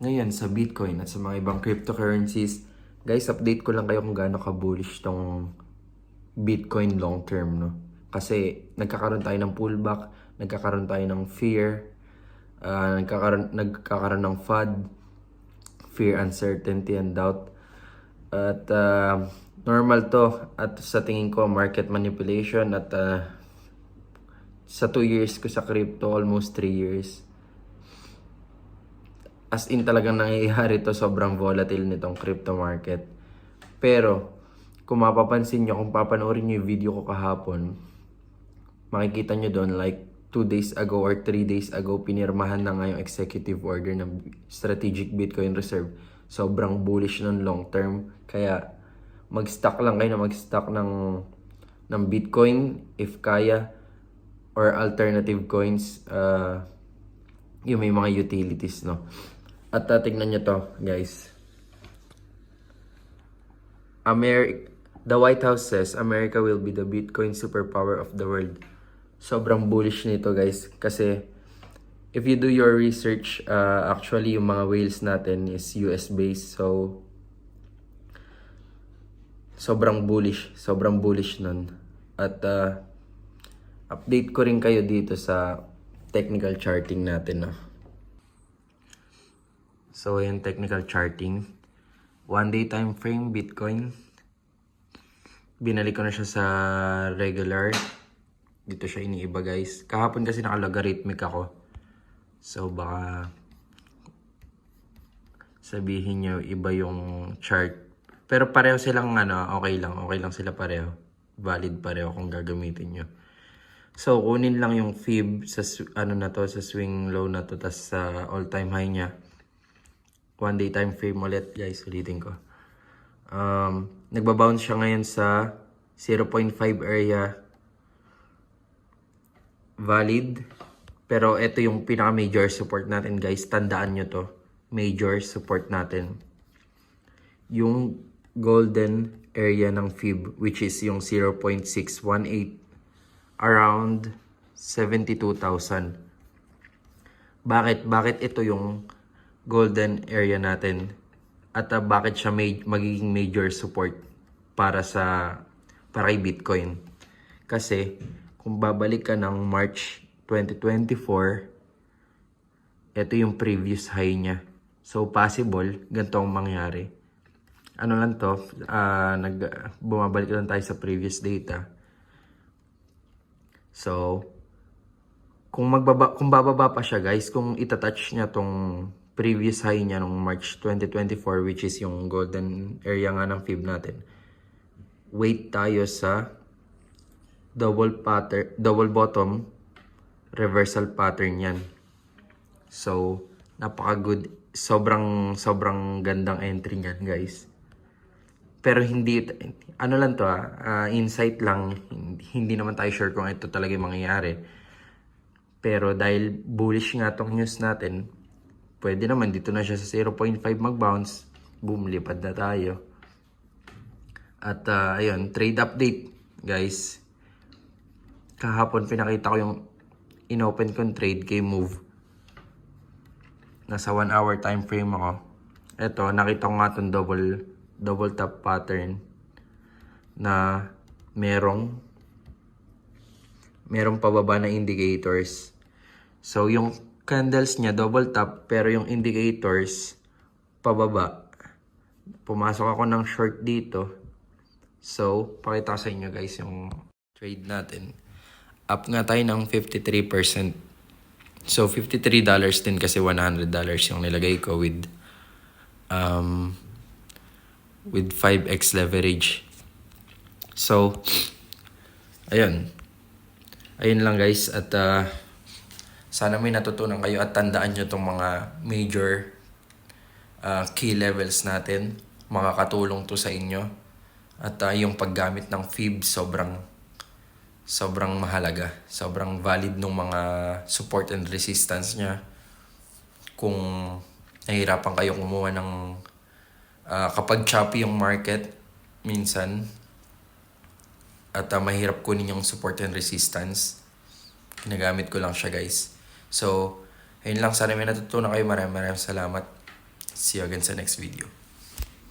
ngayon sa Bitcoin at sa mga ibang cryptocurrencies. Guys, update ko lang kayo kung gaano ka-bullish tong Bitcoin long term, no? Kasi nagkakaroon tayo ng pullback, nagkakaroon tayo ng fear, nagkakaroon ng FUD, fear, uncertainty, and doubt. At normal to at sa tingin ko market manipulation at sa 2 years ko sa crypto, almost 3 years. As in talagang nangyayari to, sobrang volatile nitong crypto market. Pero, kung mapapansin nyo, kung papanoorin nyo yung video ko kahapon, makikita nyo doon like 2 days ago or 3 days ago, pinirmahan na nga yung executive order ng Strategic Bitcoin Reserve. Sobrang bullish nun long term. Kaya, mag-stock lang kayo na mag-stock ng Bitcoin if kaya, or alternative coins, yung may mga utilities, no? At tignan nyo to, guys. The White House says America will be the Bitcoin superpower of the world. Sobrang bullish nito, guys. Kasi if you do your research, actually yung mga whales natin is US based. So sobrang bullish nun. At update ko rin kayo dito sa technical charting natin, no? So, yung technical charting. 1 day time frame, Bitcoin. Binalik ko na siya sa regular. Dito siya iniiba, guys. Kahapon kasi naka-logarithmic ako. So, baka sabihin nyo iba yung chart. Pero pareho silang okay lang. Okay lang sila pareho. Valid pareho kung gagamitin nyo. So, kunin lang yung fib sa sa swing low na to, tas sa all-time high niya. 1 day time frame ulit, guys. Ulitin ko. Nagbabounce siya ngayon sa 0.5 area. Valid. Pero ito yung pinaka-major support natin, guys. Tandaan nyo to. Major support natin. Yung golden area ng fib, which is yung 0.618. Around 72,000. Bakit ito yung golden area natin? At bakit siya magiging major support para kay Bitcoin? Kasi kung babalik ka ng March 2024, ito yung previous high niya. So possible ganito ang mangyari. Ano lang to, bumabalik lang tayo sa previous data. So, kung bababa pa siya, guys, kung itatouch niya tong previous high niya nung March 2024, which is yung golden area nga ng fib natin, wait tayo sa double bottom reversal pattern yan. So, napaka-good. Sobrang gandang entry niyan, guys. Pero hindi, lang to insight lang, hindi naman tayo sure kung ito talaga yung mangyayari. Pero dahil bullish nga tong news natin, pwede naman dito na siya sa 0.5 mag-bounce, boom, lipad na tayo. At ayun, trade update, guys. Kahapon pinakita ko yung inopen kong trade kay Move. Nasa 1 hour time frame ako. Ito, nakita ko nga itong double top pattern na merong pababa na indicators. So, yung candles niya double top, pero yung indicators pababa. Pumasok ako ng short dito. So, pakita ko sa inyo, guys, yung trade natin. Up nga tayo ng 53%. So, $53 din kasi $100 yung nilagay ko with 5x leverage. So, ayun lang, guys. At sana may natutunan kayo at tandaan nyo itong mga major key levels natin. Makakatulong to sa inyo. At yung paggamit ng fib sobrang mahalaga. Sobrang valid ng mga support and resistance niya. Kung nahihirapan kayo kumuha ng kapag choppy yung market minsan at mahirap kunin yung support and resistance, ginagamit ko lang siya, guys. So, ayun lang. Sana may natutunan kayo. Maraming salamat. See you again sa next video.